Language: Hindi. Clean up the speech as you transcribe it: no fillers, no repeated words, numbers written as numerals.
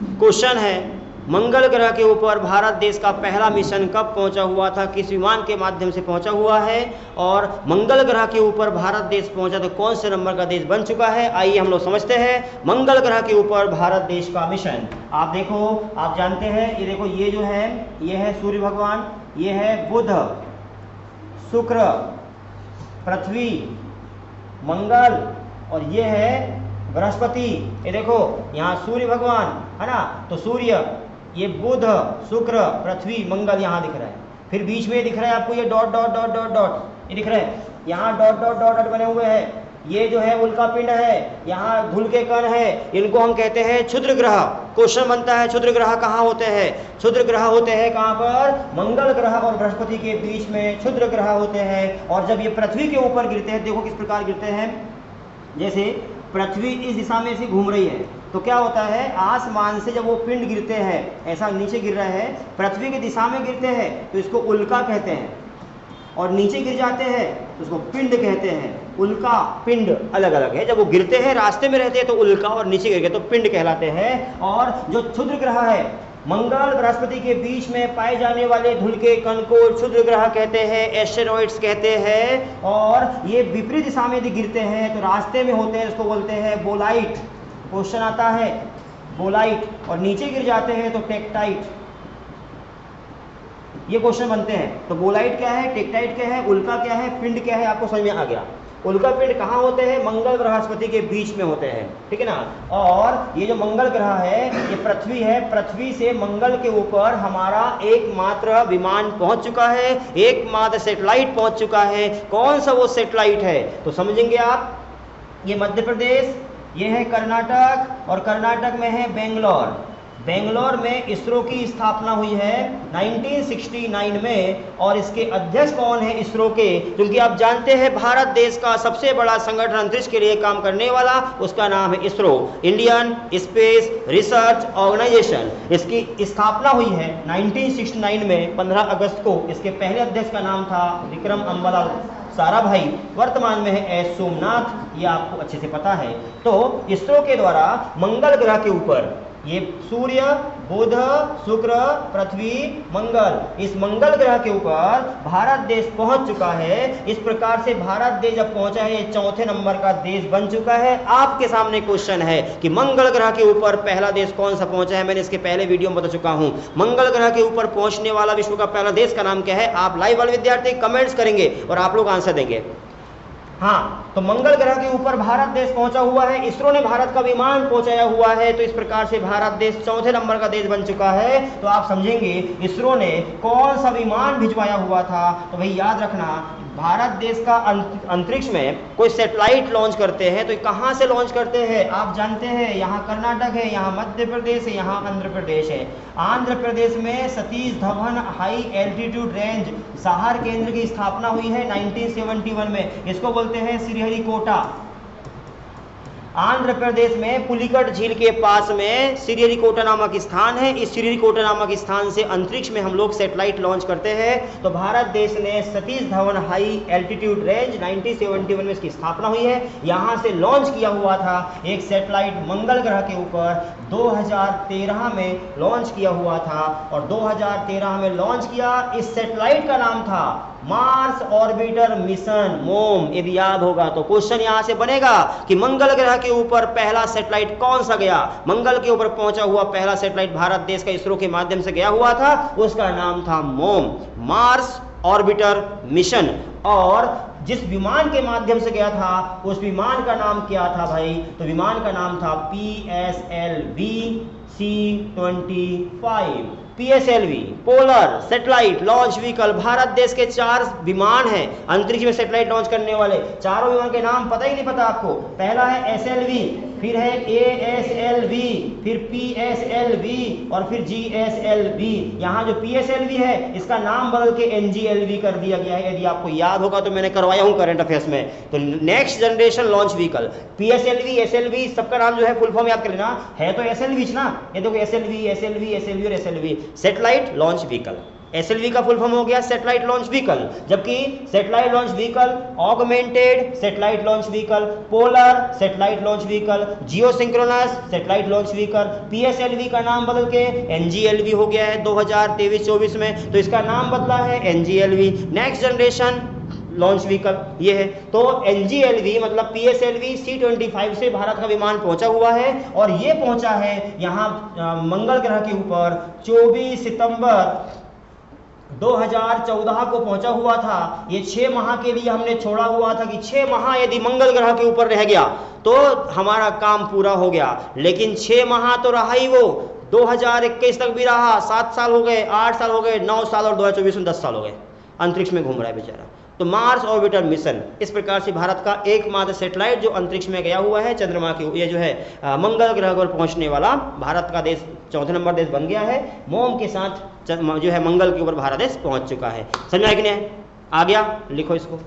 क्वेश्चन है, मंगल ग्रह के ऊपर भारत देश का पहला मिशन कब पहुंचा हुआ था, किस विमान के माध्यम से पहुंचा हुआ है, और मंगल ग्रह के ऊपर भारत देश पहुंचा तो कौन से नंबर का देश बन चुका है। आइए हम लोग समझते हैं मंगल ग्रह के ऊपर भारत देश का मिशन। आप देखो, आप जानते हैं, ये देखो, ये जो है, ये है सूर्य भगवान, ये है बुध, शुक्र, पृथ्वी, मंगल, और ये है बृहस्पति। ये देखो यहाँ सूर्य भगवान है ना, तो सूर्य, ये बुध, शुक्र, पृथ्वी, मंगल यहाँ दिख रहा है। फिर बीच में दिख रहा है आपको ये dot dot dot dot dot, ये दिख रहा है, यहाँ डॉट डॉट डॉट डॉट बने हुए हैं। ये जो है उल्का पिंड है, यहाँ धूल के कण है, इनको हम कहते हैं क्षुद्र ग्रह। क्वेश्चन बनता है क्षुद्र ग्रह कहाँ होते हैं। क्षुद्र ग्रह होते हैं कहाँ पर, मंगल ग्रह और बृहस्पति के बीच में क्षुद्र ग्रह होते हैं। और जब ये पृथ्वी के ऊपर गिरते हैं, देखो किस प्रकार गिरते हैं, जैसे पृथ्वी इस दिशा में से घूम रही है, तो क्या होता है, आसमान से जब वो पिंड गिरते हैं, ऐसा नीचे गिर रहा है, पृथ्वी की दिशा में गिरते हैं तो इसको उल्का कहते हैं, और नीचे गिर जाते हैं तो उसको पिंड कहते हैं। उल्का पिंड अलग अलग है, जब वो गिरते हैं रास्ते में रहते हैं तो उल्का, और नीचे गिर गए तो पिंड कहलाते हैं। और जो क्षुद्र ग्रह है, मंगल बृहस्पति के बीच में पाए जाने वाले धूल के कण को क्षुद्र ग्रह कहते हैं, एस्टेरॉइड्स कहते हैं। और ये विपरीत दिशा में यदि गिरते हैं तो रास्ते में होते हैं, इसको बोलते हैं बोलाइट। क्वेश्चन आता है बोलाइट, और नीचे गिर जाते हैं तो टेक्टाइट। ये क्वेश्चन बनते हैं। तो बोलाइट क्या है, टेक्टाइट क्या है, उल्का क्या है, पिंड क्या है, आपको समझ में आ गया। उल्का पिंड कहाँ होते हैं, मंगल बृहस्पति के बीच में होते हैं, ठीक है ना। और ये जो मंगल ग्रह है, ये पृथ्वी है, पृथ्वी से मंगल के ऊपर हमारा एकमात्र विमान पहुंच चुका है, एकमात्र सैटेलाइट पहुंच चुका है। कौन सा वो सैटेलाइट है तो समझेंगे आप। ये मध्य प्रदेश, ये है कर्नाटक, और कर्नाटक में है बेंगलोर। बेंगलोर में इसरो की स्थापना हुई है 1969 में, और इसके अध्यक्ष कौन है इसरो के, क्योंकि आप जानते हैं भारत देश का सबसे बड़ा संगठन अंतरिक्ष के लिए काम करने वाला, उसका नाम है ISRO, Indian space research organisation. इसकी स्थापना हुई है 1969 में 15 अगस्त को। इसके पहले अध्यक्ष का नाम था विक्रम अम्बालाल साराभाई, वर्तमान में है एस सोमनाथ, ये आपको अच्छे से पता है। तो इसरो के द्वारा मंगल ग्रह के ऊपर ये सूर्य, बुध, शुक्र, पृथ्वी, मंगल, इस मंगल ग्रह के ऊपर भारत देश पहुंच चुका है। इस प्रकार से भारत देश जब पहुंचा है, ये चौथे नंबर का देश बन चुका है। आपके सामने क्वेश्चन है कि मंगल ग्रह के ऊपर पहला देश कौन सा पहुंचा है। मैंने इसके पहले वीडियो में बता चुका हूं, मंगल ग्रह के ऊपर पहुंचने वाला विश्व का पहला देश का नाम क्या है। आप लाइव वाले विद्यार्थी कमेंट्स करेंगे और आप लोग आंसर देंगे। हाँ, तो मंगल ग्रह के ऊपर भारत देश पहुंचा हुआ है, इसरो ने भारत का विमान पहुंचाया हुआ है। तो इस प्रकार से भारत देश चौथे नंबर का देश बन चुका है। तो आप समझेंगे इसरो ने कौन सा विमान भिजवाया हुआ था। तो भाई याद रखना, भारत देश का अंतरिक्ष में कोई सैटेलाइट लॉन्च करते हैं तो कहाँ से लॉन्च करते हैं आप जानते हैं। यहाँ कर्नाटक है, यहाँ मध्य प्रदेश है, यहाँ आंध्र प्रदेश है। आंध्र प्रदेश में Satish Dhawan high altitude range सहार केंद्र की स्थापना हुई है 1971 में। इसको बोलते हैं श्रीहरिकोटा। आंध्र प्रदेश में पुलिकट झील के पास में श्रीहरिकोटा नामक स्थान है। इस श्रीहरिकोटा नामक स्थान से अंतरिक्ष में हम लोग सैटेलाइट लॉन्च करते हैं। तो भारत देश ने Satish Dhawan high altitude range 1971 में इसकी स्थापना हुई है, यहाँ से लॉन्च किया हुआ था एक सैटेलाइट मंगल ग्रह के ऊपर 2013 में लॉन्च किया हुआ था। और 2013 में लॉन्च किया, इस सैटेलाइट का नाम था मार्स ऑर्बिटर मिशन, मोम। यदि याद होगा तो क्वेश्चन यहां से बनेगा कि मंगल ग्रह के ऊपर पहला सैटेलाइट कौन सा गया। मंगल के ऊपर पहुंचा हुआ पहला सैटेलाइट भारत देश का इसरो के माध्यम से गया हुआ था, उसका नाम था मोम, मार्स ऑर्बिटर मिशन। और जिस विमान के माध्यम से गया था उस विमान का नाम क्या था भाई, तो विमान का नाम था PSLV C-25। PSLV polar satellite launch vehicle. Bharat देश के 4 विमान हैं अंतरिक्ष में सैटेलाइट लॉन्च करने वाले। चारों विमान के नाम पता ही नहीं पता आपको। पहला है SLV, फिर है ASLV, फिर PSLV और फिर GSLV। यहाँ जो PSLV है इसका नाम बदल के NGLV कर दिया गया है। यदि आपको याद होगा तो मैंने करवाया हूँ करंट अफेयर्स में। तो next generation launch vehicle PSLV SLV सबका नाम जो है फुल फॉर्म याद कर लेना है, तो SLV ना। ये देखो SLV SLV SLV और SLV satellite launch vehicle. SLV का फुल फॉर्म हो गया सैटेलाइट लॉन्च व्हीकल, जबकि satellite launch vehicle, augmented satellite launch vehicle, polar satellite launch vehicle, geosynchronous satellite launch vehicle, PSLV का नाम बदल के NGLV हो गया है 2023-24 में, तो इसका नाम बदला है NGLV, next generation launch vehicle ये है। तो NGLV मतलब PSLV C-25 से भारत का विमान पहुंचा हुआ है और ये पहुंचा है यहाँ मंगल ग्रह के ऊपर 24 सितंबर 2014 को पहुंचा हुआ था। ये 6 माह के लिए हमने छोड़ा हुआ था कि 6 माह यदि मंगल ग्रह के ऊपर रह गया तो हमारा काम पूरा हो गया, लेकिन 6 माह तो रहा ही वो, 2021 तक भी रहा, 7 साल हो गए, 8 साल हो गए, 9 साल और 2024 में 10 साल हो गए, अंतरिक्ष में घूम रहा है बेचारा। तो मार्स ऑर्बिटर मिशन, इस प्रकार से भारत का एकमात्र सैटेलाइट जो अंतरिक्ष में गया हुआ है, चंद्रमा की ये जो है मंगल ग्रह पर पहुंचने वाला भारत का देश 4थे नंबर देश बन गया है। मोम के साथ जो है मंगल के ऊपर भारत देश पहुंच चुका है। समझा कि नहीं? आ गया? लिखो इसको।